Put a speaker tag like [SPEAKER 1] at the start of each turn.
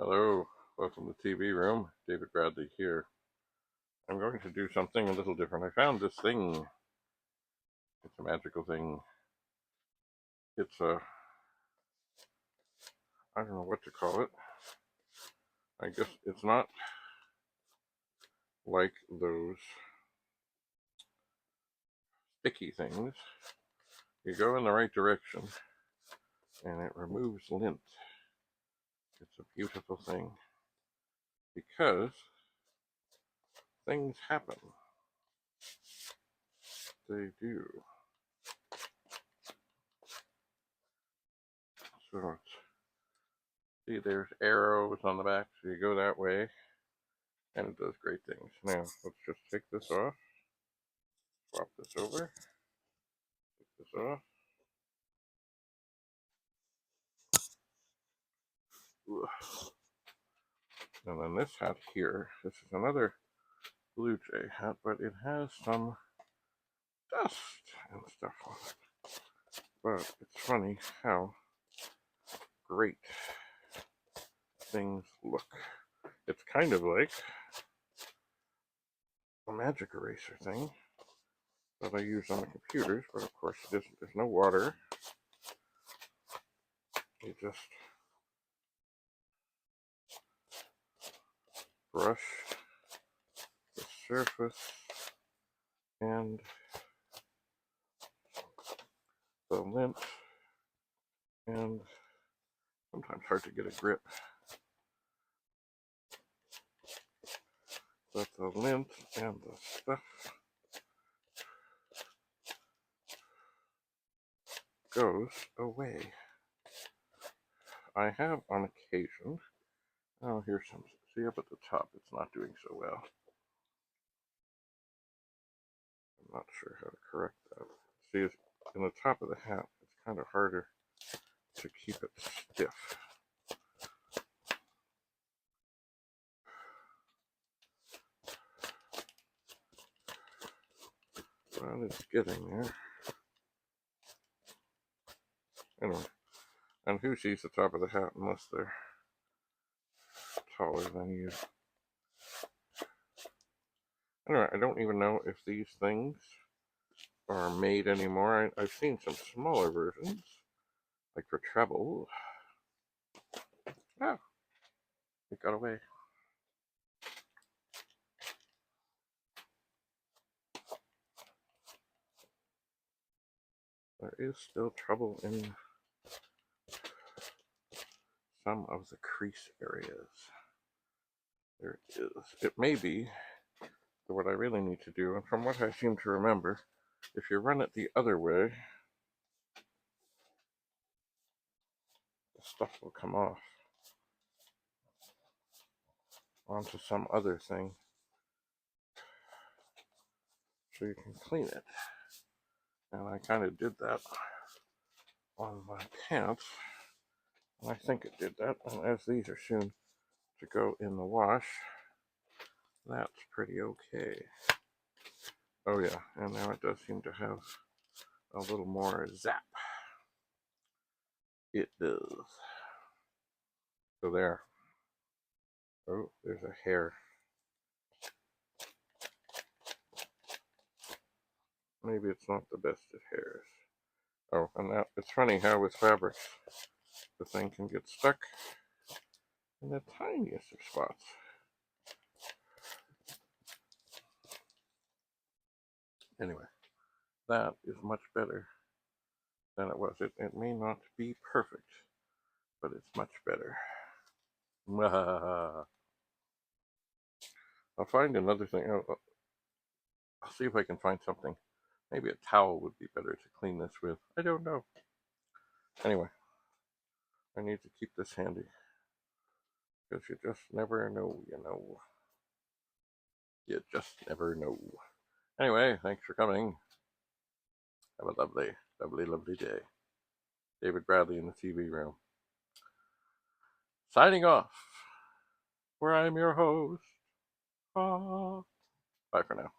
[SPEAKER 1] Hello, welcome to TV Room. David Bradley here. I'm going to do something a little different. I found this thing. It's a magical thing. It's I don't know what to call it. I guess it's not like those sticky things. You go in the right direction and it removes lint. It's a beautiful thing because things happen. They do. So see, there's arrows on the back, so you go that way, and it does great things. Now, let's just take this off, swap this over, take this off. And then this hat here, this is another Blue Jay hat, but it has some dust and stuff on it. But it's funny how great things look. It's kind of like a magic eraser thing that I use on the computers, but of course there's no water. You just brush the surface and the lint, and sometimes hard to get a grip, but the lint and the stuff goes away. I have on occasion, oh, here's some, see up at the top, it's not doing so well. I'm not sure how to correct that. See, it's in the top of the hat, it's kind of harder to keep it stiff. Well, it's getting there. Anyway, and who sees the top of the hat unless they're taller than you? Anyway, I don't even know if these things are made anymore. I've seen some smaller versions, like for treble. Oh, it got away. There is still trouble in some of the crease areas. There is. It may be that what I really need to do, and from what I seem to remember, if you run it the other way, the stuff will come off onto some other thing, so you can clean it. And I kind of did that on my pants, and I think it did that. And as these are soon to go in the wash, that's pretty okay. Oh yeah, and now it does seem to have a little more zap. It does. So there. Oh, there's a hair. Maybe it's not the best at hairs. Oh, and that, it's funny how with fabrics, the thing can get stuck in the tiniest of spots. Anyway, that is much better than it was. It may not be perfect, but it's much better. I'll find another thing. I'll see if I can find something. Maybe a towel would be better to clean this with. I don't know. Anyway, I need to keep this handy, because you just never know, you know. You just never know. Anyway, thanks for coming. Have a lovely, lovely, lovely day. David Bradley in the TV room. Signing off, where I'm your host. Ah. Bye for now.